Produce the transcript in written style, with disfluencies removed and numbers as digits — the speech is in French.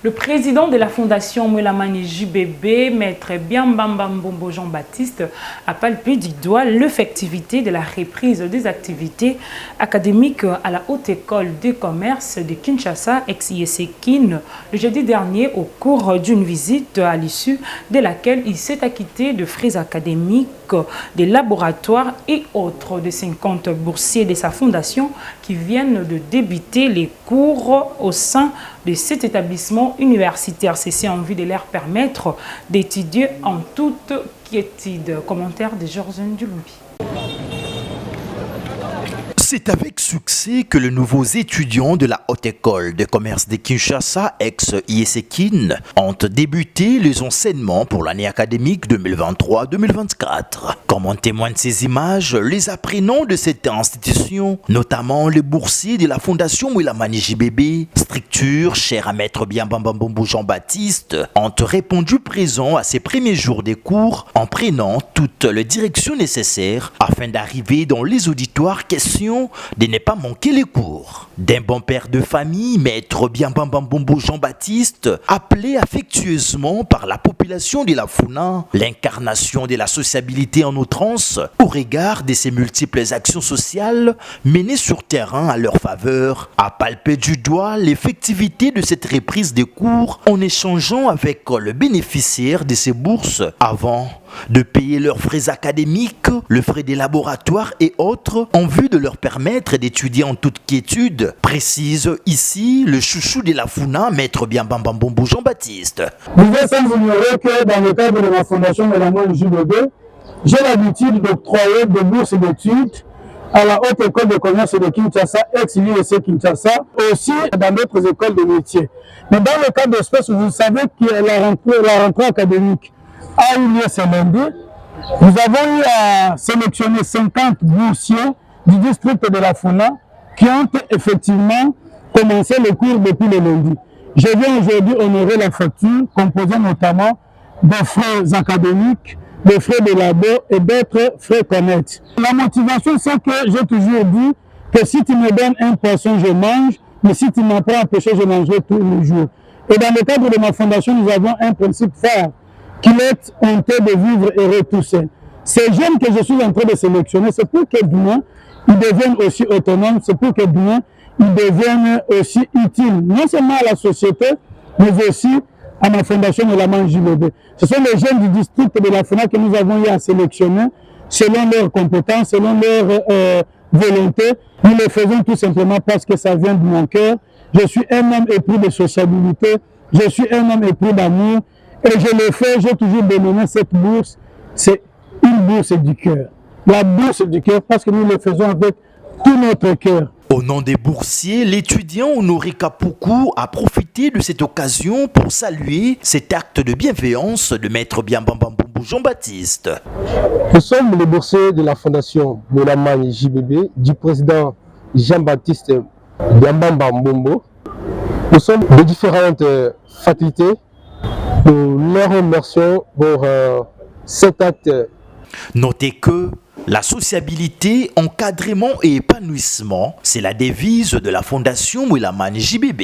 Le président de la Fondation Mwelamani JBB, Maître Biambamba Mbombo Jean-Baptiste, a palpé du doigt l'effectivité de la reprise des activités académiques à la Haute École de Commerce de Kinshasa, ex-IEC-KIN, le jeudi dernier au cours d'une visite à l'issue de laquelle il s'est acquitté de frais académiques, des laboratoires et autres de 50 boursiers de sa fondation qui viennent de débuter les cours au sein de cet établissement universitaire. Ceci en vue de leur permettre d'étudier en toute quiétude. Commentaire de Georges Ndulumbi. C'est avec succès que les nouveaux étudiants de la Haute École de Commerce de Kinshasa, ex-IEC-KIN, ont débuté les enseignements pour l'année académique 2023-2024. Comme en témoignent ces images, les apprenants de cette institution, notamment les boursiers de la Fondation Mwelamani JBB, structure chère à Maître Biambamba Mbombo Jean-Baptiste, ont répondu présents à ces premiers jours des cours en prenant toutes les directions nécessaires afin d'arriver dans les auditoires questions de ne pas manquer les cours. D'un bon père de famille, Maître Biambamba Mbombo Jean-Baptiste, appelé affectueusement par la population de la Funa, l'incarnation de la sociabilité en outrance, au regard de ses multiples actions sociales menées sur terrain à leur faveur, a palpé du doigt l'effectivité de cette reprise des cours en échangeant avec le bénéficiaire de ces bourses avant de payer leurs frais académiques, le frais des laboratoires et autres en vue de leur permettre d'étudier en toute quiétude, précise ici le chouchou de la Funa, Maître Biambamba Mbombo Jean-Baptiste. Vous êtes sans ignorer que dans le cadre de ma fondation Mwelamani JBB, j'ai l'habitude d'octroyer des bourses d'études à la Haute École de Commerce de Kinshasa, ex-IEC Kinshasa, aussi dans d'autres écoles de métiers. Mais dans le cas d'espèce, vous savez que la rentrée académique a eu lieu ce lundi. Nous avons eu à sélectionner 50 boursiers du district de la Funa qui ont effectivement commencé le cours depuis le lundi. Je viens aujourd'hui honorer la facture composée notamment des frais académiques, des frais de labo et d'autres frais connexes. La motivation, c'est que j'ai toujours dit que si tu me donnes un poisson, je mange, mais si tu m'apprends à pêcher, je mangerai tous les jours. Et dans le cadre de ma fondation, nous avons un principe phare qu'il est honteux de vivre heureux tout seul. Ces jeunes que je suis en train de sélectionner, c'est pour que demain, ils deviennent aussi autonomes, c'est pour que demain, ils deviennent aussi utiles, non seulement à la société, mais aussi à ma fondation Mwelamani JBB. Ce sont les jeunes du district de la FUNA que nous avons eu à sélectionner selon leurs compétences, selon leur volonté. Nous le faisons tout simplement parce que ça vient de mon cœur. Je suis un homme épris de sociabilité, je suis un homme épris d'amour, et je le fais, j'ai toujours dénommé cette bourse, c'est une bourse du cœur. La bourse du cœur parce que nous le faisons avec tout notre cœur. Au nom des boursiers, l'étudiant Honoré Kapoukou a profité de cette occasion pour saluer cet acte de bienveillance de Maître Biambamba Mbombo Jean-Baptiste. Nous sommes les boursiers de la Fondation Mwelamani JBB du président Jean-Baptiste Biambamba Mbombo. Nous sommes de différentes facultés. Nous leur remercions pour cet acte. Notez que la sociabilité, encadrement et épanouissement, c'est la devise de la Fondation Mwelamani JBB.